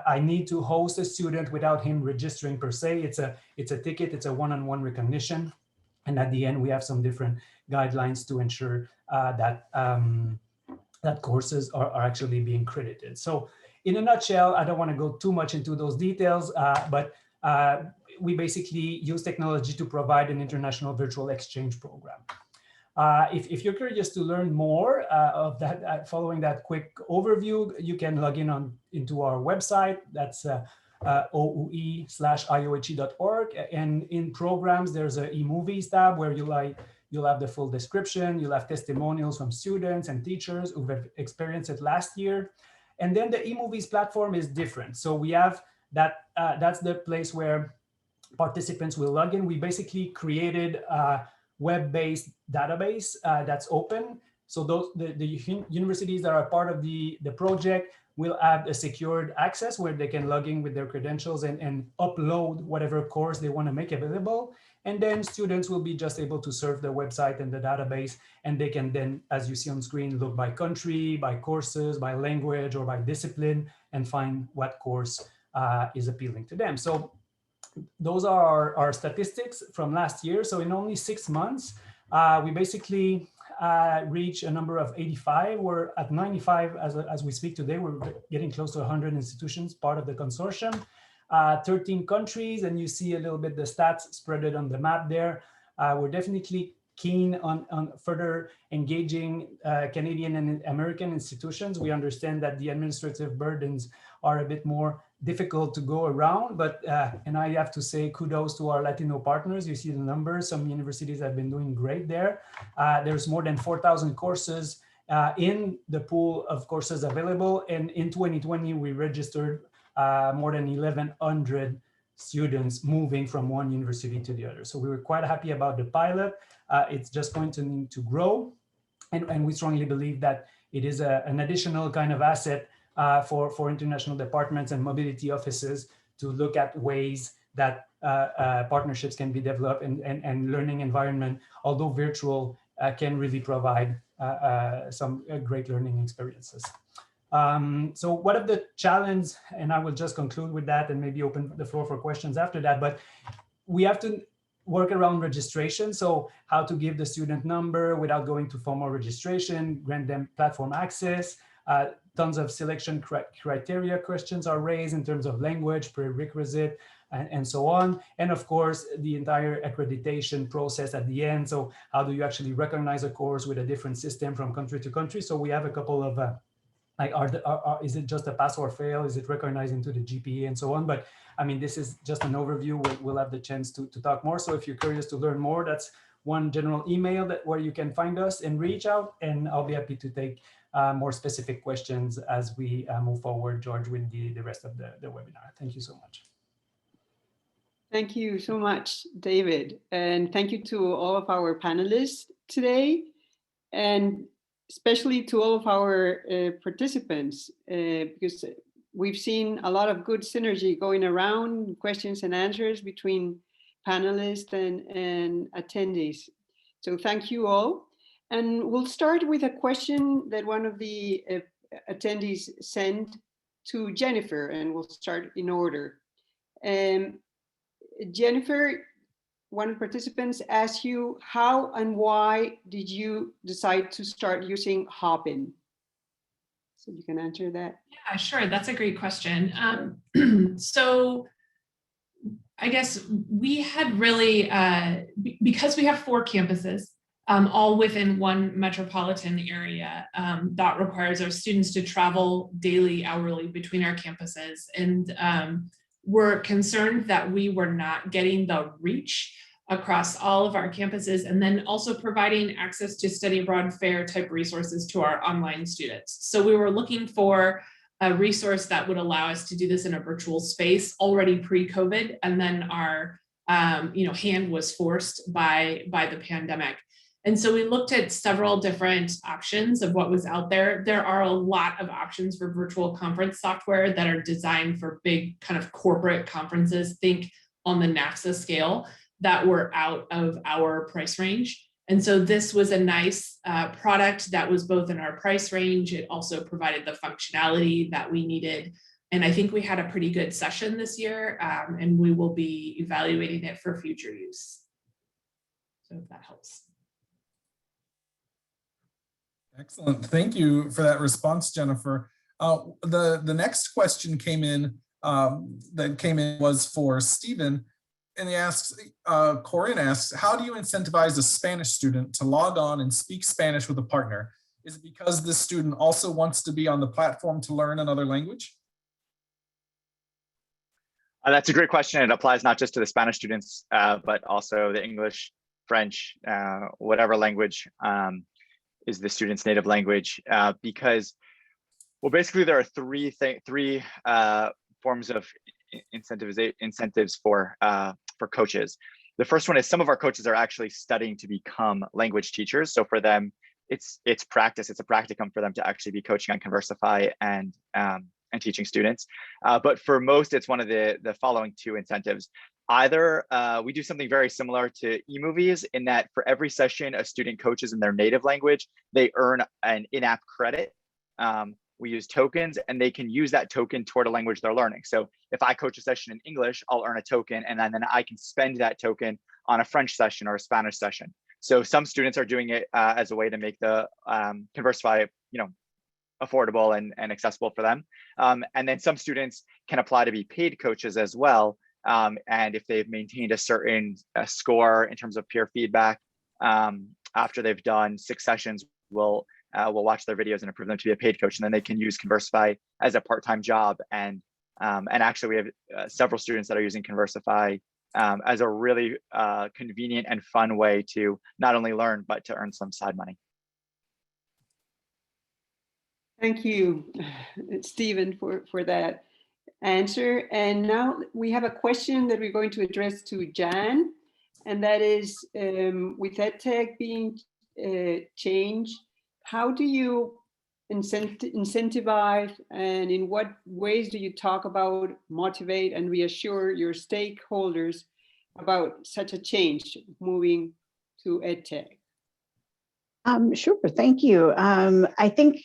I need to host a student without him registering per se. It's a ticket, it's a one-on-one recognition. And at the end, we have some different guidelines to ensure that courses are actually being credited. So in a nutshell, I don't want to go too much into those details, but we basically use technology to provide an international virtual exchange program. If you're curious to learn more of that, following that quick overview, you can log into our website. That's ooe/iohe.org. And in programs, there's an e-movies tab where you'll have the full description. You'll have testimonials from students and teachers who've experienced it last year. And then the e-movies platform is different. So we have that, that's the place where participants will log in. We basically created a web-based database that's open. So the universities that are part of the project will have a secured access where they can log in with their credentials and upload whatever course they want to make available. And then students will be just able to surf the website and the database, and they can then, as you see on screen, look by country, by courses, by language, or by discipline, and find what course is appealing to them. So those are our statistics from last year. So in only 6 months, we basically reach a number of 85. We're at 95 as we speak today. We're getting close to 100 institutions, part of the consortium, 13 countries, and you see a little bit the stats spread on the map there. We're definitely keen on further engaging Canadian and American institutions. We understand that the administrative burdens are a bit more difficult to go around, but and I have to say kudos to our Latino partners. You see the numbers. Some universities have been doing great there. There's more than 4,000 courses in the pool of courses available, and in 2020 we registered more than 1,100 students moving from one university to the other. So we were quite happy about the pilot. It's just going to need to grow, and we strongly believe that it is an additional kind of asset for international departments and mobility offices to look at ways that partnerships can be developed and learning environment, although virtual, can really provide some great learning experiences. So what are the challenges, and I will just conclude with that and maybe open the floor for questions after that, but we have to work around registration. So how to give the student number without going to formal registration, grant them platform access. Tons of selection criteria questions are raised in terms of language, prerequisite, and so on. And of course, the entire accreditation process at the end. So how do you actually recognize a course with a different system from country to country? So we have a couple of, is it just a pass or fail? Is it recognized into the GPA and so on? But I mean, this is just an overview. We'll have the chance to talk more. So if you're curious to learn more, that's one general email where you can find us and reach out, and I'll be happy to take more specific questions as we move forward, George, with the rest of the webinar. Thank you so much. Thank you so much, David. And thank you to all of our panelists today, and especially to all of our participants, because we've seen a lot of good synergy going around, questions and answers between panelists and attendees. So thank you all. And we'll start with a question that one of the attendees sent to Jennifer, and we'll start in order. Jennifer, one of the participants asked you, how and why did you decide to start using Hoppin? So you can answer that. Yeah, sure. That's a great question. So I guess we had really, because we have 4 campuses, all within one metropolitan area, that requires our students to travel daily, hourly between our campuses. And we're concerned that we were not getting the reach across all of our campuses, and then also providing access to study abroad fair type resources to our online students. So we were looking for a resource that would allow us to do this in a virtual space already pre-COVID, and then our hand was forced by the pandemic. And so we looked at several different options of what was out there. There are a lot of options for virtual conference software that are designed for big kind of corporate conferences, think on the NAFSA scale, that were out of our price range. And so this was a nice product that was both in our price range. It also provided the functionality that we needed. And I think we had a pretty good session this year, and we will be evaluating it for future use. So if that helps. Excellent. Thank you for that response, Jennifer. The next question came in was for Stephen, and he asks, Corinne asks, how do you incentivize a Spanish student to log on and speak Spanish with a partner? Is it because this student also wants to be on the platform to learn another language? That's a great question. It applies not just to the Spanish students, but also the English, French, whatever language is the student's native language, because, well, basically there are three forms of incentives for coaches. The first one is some of our coaches are actually studying to become language teachers. So for them, it's practice. It's a practicum for them to actually be coaching on Conversify and teaching students. But for most, it's one of the following two incentives. Either we do something very similar to eMovies in that for every session a student coaches in their native language, they earn an in-app credit. We use tokens, and they can use that token toward a language they're learning. So if I coach a session in English, I'll earn a token, and then I can spend that token on a French session or a Spanish session. So some students are doing it as a way to make the Conversify, affordable and accessible for them. And then some students can apply to be paid coaches as well. And if they've maintained a certain score in terms of peer feedback, after they've done 6 sessions, we'll watch their videos and approve them to be a paid coach, and then they can use Conversify as a part-time job. And actually, we have several students that are using Conversify as a really convenient and fun way to not only learn, but to earn some side money. Thank you, Stephen, for that answer. And now we have a question that we're going to address to Jan, and that is, with EdTech being changed, how do you incentivize, and in what ways do you talk about, motivate, and reassure your stakeholders about such a change moving to EdTech? Sure, thank you. I think,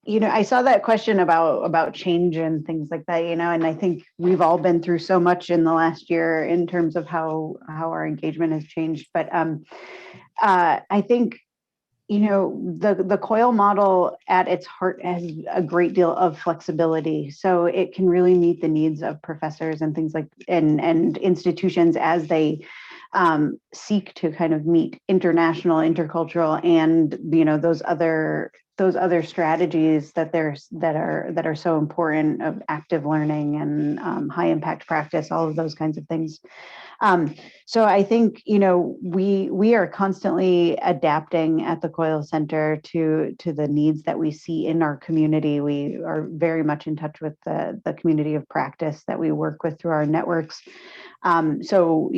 I saw that question about change and things like that, and I think we've all been through so much in the last year in terms of how our engagement has changed. But I think, the Coil model at its heart has a great deal of flexibility. So it can really meet the needs of professors and things like, and institutions as they seek to kind of meet international, intercultural, and those other strategies that are so important of active learning and high impact practice, all of those kinds of things. So I think, we are constantly adapting at the Coil Center to the needs that we see in our community. We are very much in touch with the community of practice that we work with through our networks. So,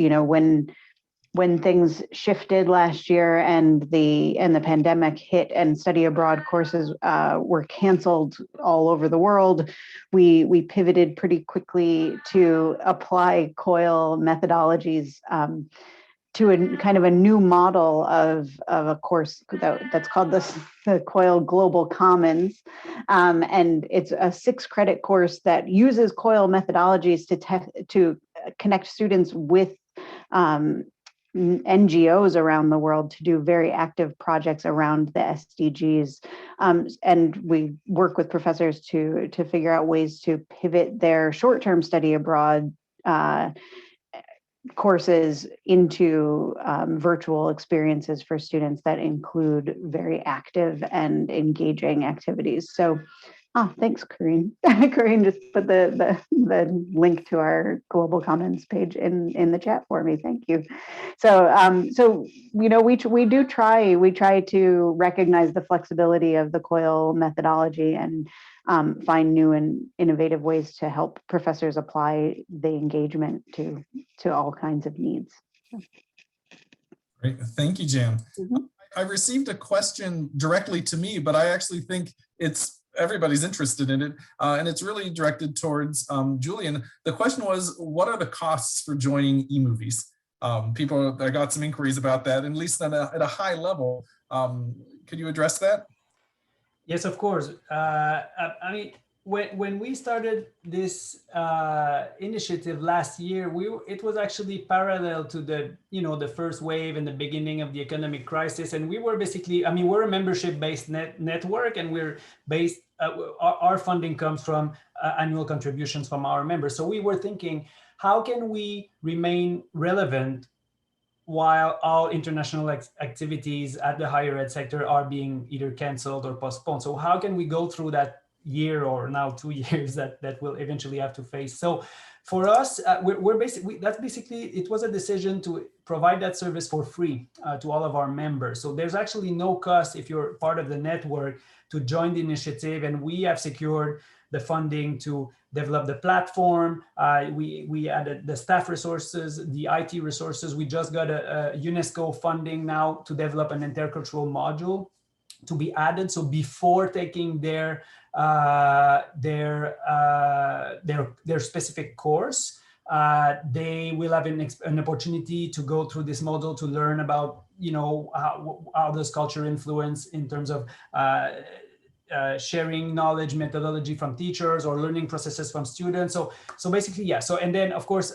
when things shifted last year and the pandemic hit and study abroad courses were canceled all over the world, we pivoted pretty quickly to apply Coil methodologies to a kind of a new model of a course that's called the Coil Global Commons. And it's a 6-credit course that uses Coil methodologies to connect students with NGOs around the world to do very active projects around the SDGs. And we work with professors to figure out ways to pivot their short-term study abroad courses into virtual experiences for students that include very active and engaging activities. So Thanks, Corinne. Corinne just put the link to our global commons page in the chat for me. Thank you. So we try to recognize the flexibility of the Coil methodology and find new and innovative ways to help professors apply the engagement to all kinds of needs. Great. Thank you, Jan. Mm-hmm. I received a question directly to me, but I actually think everybody's interested in it, and it's really directed towards Julian. The question was, what are the costs for joining eMovies? I got some inquiries about that, at least at a high level. Could you address that? Yes, of course. I mean, when we started this initiative last year, it was actually parallel to the first wave and the beginning of the economic crisis, and we were basically, I mean, we're a membership-based network, and we're based. Our funding comes from annual contributions from our members. So we were thinking, how can we remain relevant while all international activities at the higher ed sector are being either canceled or postponed? So how can we go through that year, or now 2 years, that we'll eventually have to face? So for us, it was a decision to provide that service for free to all of our members. So there's actually no cost if you're part of the network to join the initiative, and we have secured the funding to develop the platform. We added the staff resources, the IT resources. We just got a UNESCO funding now to develop an intercultural module to be added. So before taking their specific course, they will have an opportunity to go through this model to learn about, how does culture influence in terms of sharing knowledge, methodology from teachers, or learning processes from students. So basically, yeah. So, and then of course,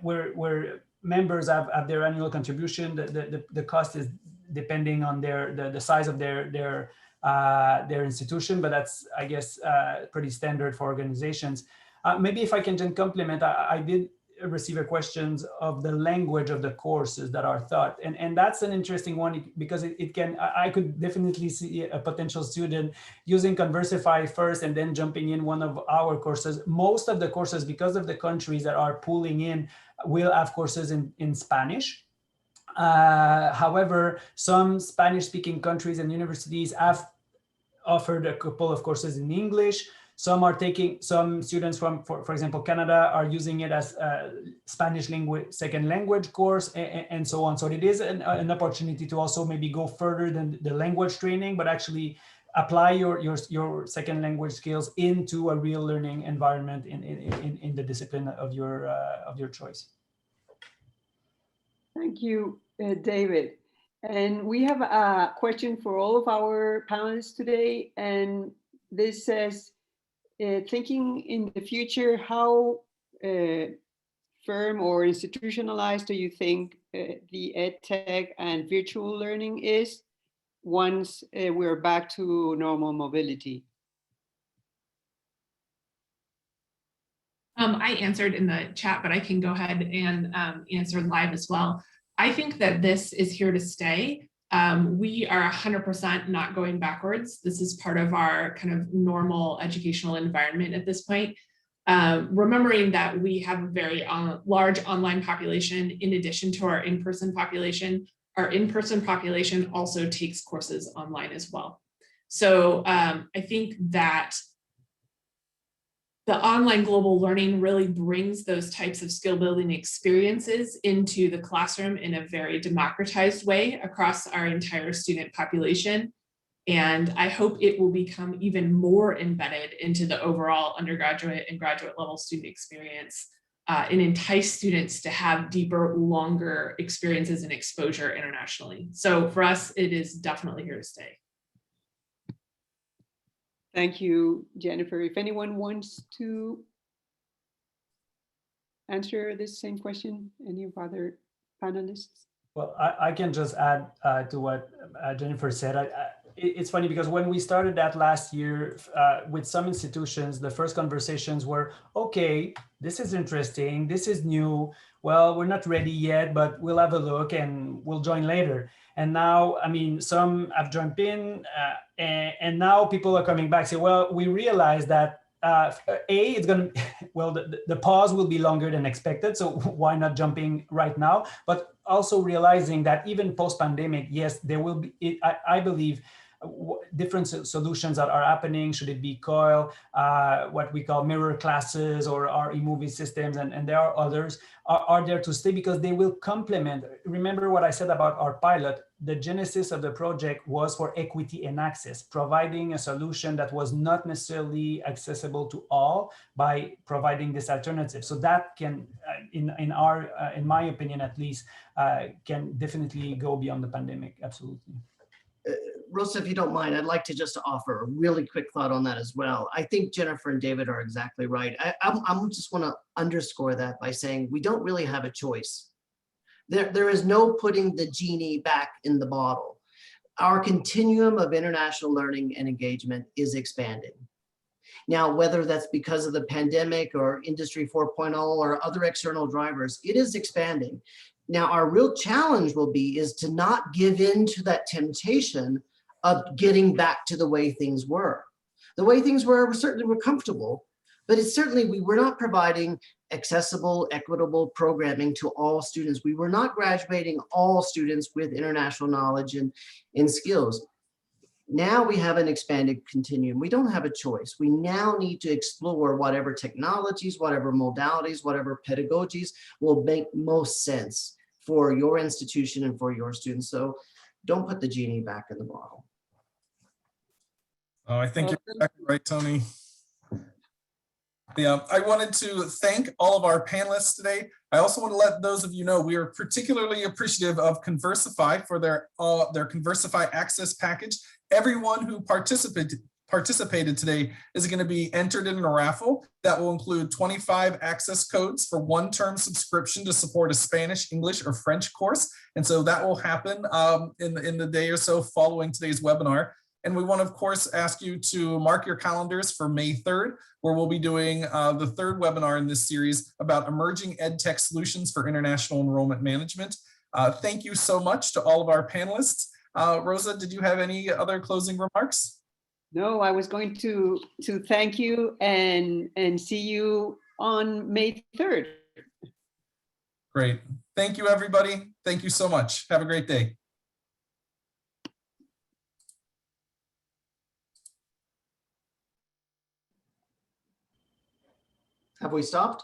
where members have their annual contribution, the cost is depending on the size of their institution, but that's, I guess, pretty standard for organizations. Maybe if I can then complement, I did receive a questions of the language of the courses that are taught, and that's an interesting one, because I could definitely see a potential student using Conversify first and then jumping in one of our courses. Most of the courses, because of the countries that are pooling in, will have courses in Spanish. However, some Spanish-speaking countries and universities have offered a couple of courses in English. Some students from, for example, Canada are using it as a Spanish second language course, and so on. So it is an opportunity to also maybe go further than the language training, but actually apply your second language skills into a real learning environment in the discipline of your choice. Thank you, David. And we have a question for all of our panelists today. And this says, thinking in the future, how firm or institutionalized do you think the EdTech and virtual learning is once we're back to normal mobility? I answered in the chat, but I can go ahead and answer live as well. I think that this is here to stay. We are 100% not going backwards. This is part of our kind of normal educational environment at this point. Remembering that we have a very large online population in addition to our in-person population. Our in-person population also takes courses online as well. So I think that the online global learning really brings those types of skill building experiences into the classroom in a very democratized way across our entire student population. And I hope it will become even more embedded into the overall undergraduate and graduate level student experience and entice students to have deeper, longer experiences and exposure internationally. So for us, it is definitely here to stay. Thank you, Jennifer. If anyone wants to answer this same question, any of other panelists? Well, I can just add to what Jennifer said. it's funny because when we started that last year with some institutions, the first conversations were, okay, this is interesting, this is new. Well, we're not ready yet, but we'll have a look and we'll join later. And now, I mean, some have jumped in and now people are coming back, say, well, we realize that it's going to, well, the pause will be longer than expected. So why not jumping right now? But also realizing that even post-pandemic, yes, there will be, I believe, different solutions that are happening. Should it be Coil, what we call mirror classes, or our e-movie systems, and there are others, are there to stay because they will complement. Remember what I said about our pilot. The genesis of the project was for equity and access, providing a solution that was not necessarily accessible to all by providing this alternative. So that can, in my opinion at least, can definitely go beyond the pandemic. Absolutely. Rosa, if you don't mind, I'd like to just offer a really quick thought on that as well. I think Jennifer and David are exactly right. I just want to underscore that by saying we don't really have a choice. There is no putting the genie back in the bottle. Our continuum of international learning and engagement is expanding. Now, whether that's because of the pandemic or Industry 4.0 or other external drivers, it is expanding. Now, our real challenge will be is to not give in to that temptation of getting back to the way things were. The way things were certainly were comfortable, but it's certainly, we were not providing accessible, equitable programming to all students. We were not graduating all students with international knowledge and skills. Now we have an expanded continuum. We don't have a choice. We now need to explore whatever technologies, whatever modalities, whatever pedagogies will make most sense for your institution and for your students. So don't put the genie back in the bottle. Oh, I think you're exactly right, Tony. Yeah, I wanted to thank all of our panelists today. I also want to let those of you know we are particularly appreciative of Conversify for their Conversify Access package. Everyone who participated today is going to be entered in a raffle that will include 25 access codes for one-term subscription to support a Spanish, English, or French course. And so that will happen in the day or so following today's webinar. And we want to, of course, ask you to mark your calendars for May 3rd, where we'll be doing the third webinar in this series about emerging EdTech solutions for international enrollment management. Thank you so much to all of our panelists. Rosa, did you have any other closing remarks? No, I was going to thank you and see you on May 3rd. Great. Thank you, everybody. Thank you so much. Have a great day. Have we stopped?